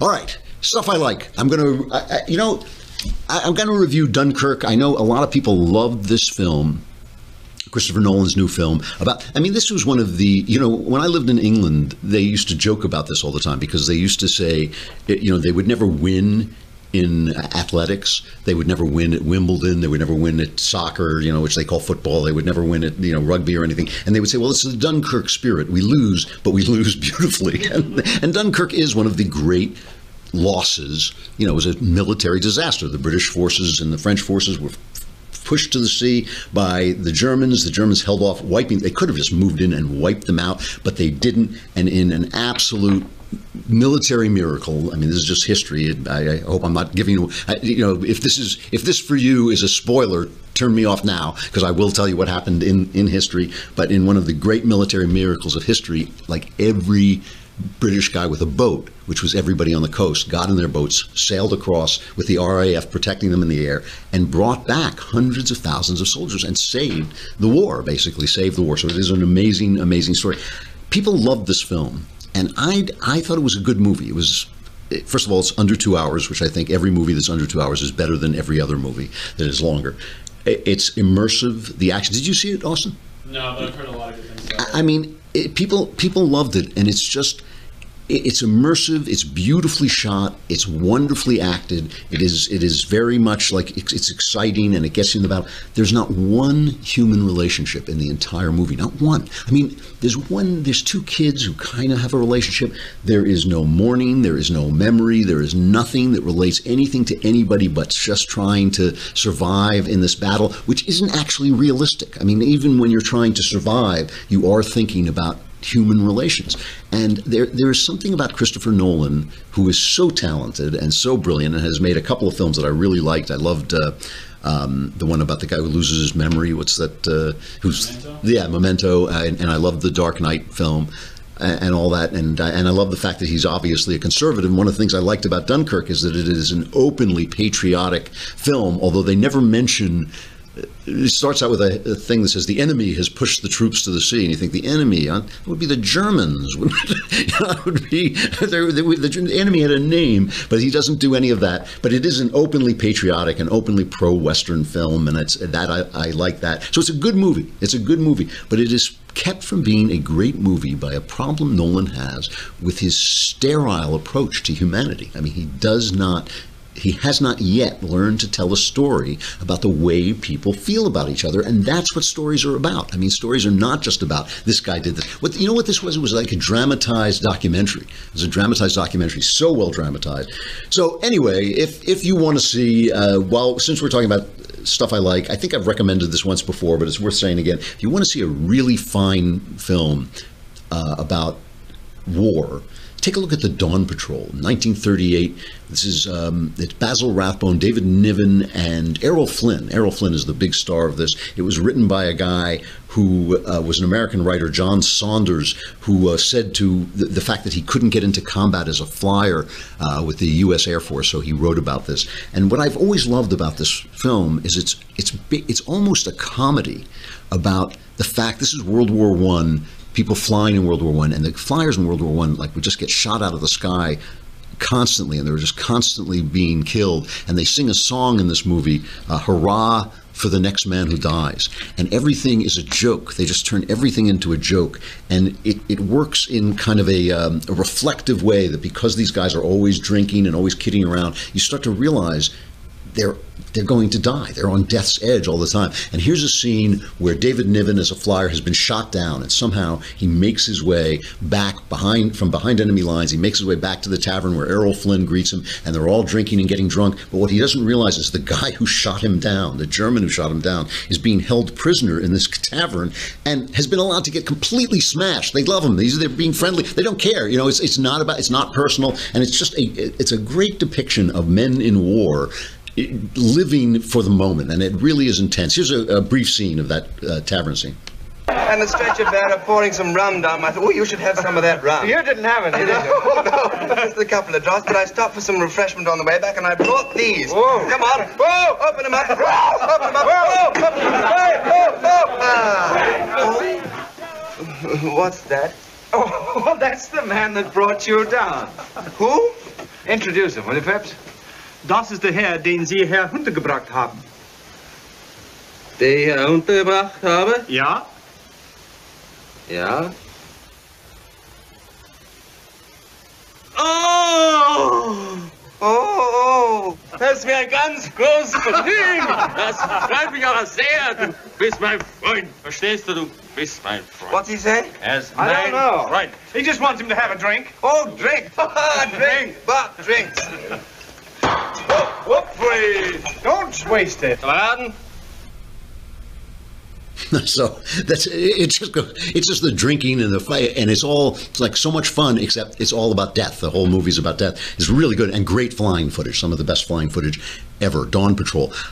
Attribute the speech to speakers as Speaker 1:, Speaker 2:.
Speaker 1: All right, stuff I like. I'm going to, I'm going to review Dunkirk. I know a lot of people loved this film, Christopher Nolan's new film. This was one of the, when I lived in England, they used to joke about this all the time because they used to say, they would never win in athletics. They would never win at Wimbledon. They would never win at soccer, which they call football. They would never win at, rugby or anything. And they would say, well, it's the Dunkirk spirit. We lose, but we lose beautifully. And Dunkirk is one of the great losses. It was a military disaster. The British forces and the French forces were pushed to the sea by the Germans. The Germans held off wiping. They could have just moved in and wiped them out, but they didn't. And in an absolute military miracle. This is just history. I hope I'm not giving you, if this for you is a spoiler, turn me off now, because I will tell you what happened in history. But in one of the great military miracles of history, like every British guy with a boat, which was everybody on the coast, got in their boats, sailed across with the RAF protecting them in the air, and brought back hundreds of thousands of soldiers and saved the war, basically saved the war. So it is an amazing, amazing story. People loved this film. And I thought it was a good movie. It was, first of all, it's under 2 hours, which I think every movie that's under 2 hours is better than every other movie that is longer. It's immersive. The action. Did you see it, Austin?
Speaker 2: No, but I've heard a lot of good things about it.
Speaker 1: People loved it, and it's immersive. It's beautifully shot. It's wonderfully acted. It is very much like it's exciting, and it gets you in the battle. There's not one human relationship in the entire movie. Not one. There's two kids who kind of have a relationship. There is no mourning. There is no memory. There is nothing that relates anything to anybody but just trying to survive in this battle, which isn't actually realistic. Even when you're trying to survive, you are thinking about human relations. And there is something about Christopher Nolan, who is so talented and so brilliant and has made a couple of films that I really liked. I loved the one about the guy who loses his memory. What's that?
Speaker 2: Memento?
Speaker 1: Yeah, Memento. And I loved the Dark Knight film and all that. And I love the fact that he's obviously a conservative. And one of the things I liked about Dunkirk is that it is an openly patriotic film, although they never mention. It starts out with a thing that says the enemy has pushed the troops to the sea, and you think the enemy would be the Germans. The enemy had a name, but he doesn't do any of that. But it is an openly patriotic and openly pro-Western film, and I like that. So it's a good movie. It's a good movie, but it is kept from being a great movie by a problem Nolan has with his sterile approach to humanity. He has not yet learned to tell a story about the way people feel about each other, and that's what stories are about. Stories are not just about this guy did this. You know what this was? It was like a dramatized documentary. It was a dramatized documentary, so well dramatized. So anyway, if you want to see, since we're talking about stuff I like, I think I've recommended this once before, but it's worth saying again. If you want to see a really fine film about war, take a look at The Dawn Patrol, 1938. This is it's Basil Rathbone, David Niven, and Errol Flynn. Errol Flynn is the big star of this. It was written by a guy who was an American writer, John Saunders, who said to the fact that he couldn't get into combat as a flyer with the U.S. Air Force, so he wrote about this. And what I've always loved about this film is it's almost a comedy about the fact this is World War I. People flying in World War I, and the flyers in World War I, would just get shot out of the sky constantly, and they were just constantly being killed. And they sing a song in this movie, hurrah for the next man who dies. And everything is a joke. They just turn everything into a joke. And it works in kind of a reflective way, that because these guys are always drinking and always kidding around, you start to realize they're going to die. They're on death's edge all the time. And here's a scene where David Niven, as a flyer, has been shot down, and somehow he makes his way back from behind enemy lines. He makes his way back to the tavern where Errol Flynn greets him, and they're all drinking and getting drunk. But what he doesn't realize is the guy who shot him down, the German who shot him down, is being held prisoner in this tavern and has been allowed to get completely smashed. They love him. They're being friendly. They don't care. It's not personal, and it's a great depiction of men in war living for the moment, and it really is intense. Here's a brief scene of that tavern scene.
Speaker 3: And the stretcher bearer pouring some rum down my throat. Oh, you should have some of that rum.
Speaker 4: You didn't have any, did you?
Speaker 3: No, just a couple of drops, but I stopped for some refreshment on the way back, and I brought these.
Speaker 4: Whoa.
Speaker 3: Come on. Whoa, open them up. Whoa, open them up. Whoa, open them up. Whoa. What's that?
Speaker 4: Oh, that's the man that brought you down.
Speaker 3: Who? Introduce him, will you, Phelps?
Speaker 4: Das ist der Herr, den Sie Herr untergebracht haben.
Speaker 3: Den ich untergebracht habe?
Speaker 4: Ja?
Speaker 3: Ja. Oh! Oh! Das ist mir ein ganz großes Vergnügen. Das freut mich aber sehr. Du bist mein Freund. Verstehst du? Du bist mein Freund. What's he say? As
Speaker 4: I don't know.
Speaker 3: Right.
Speaker 4: He just wants him to have a drink.
Speaker 3: Oh, drink. Drink. But drinks. Whoop, please.
Speaker 4: Don't waste it.
Speaker 3: Pardon?
Speaker 1: So it's just the drinking and the fight, and it's like so much fun, except it's all about death. The whole movie's about death. It's really good and great flying footage, some of the best flying footage ever. Dawn Patrol.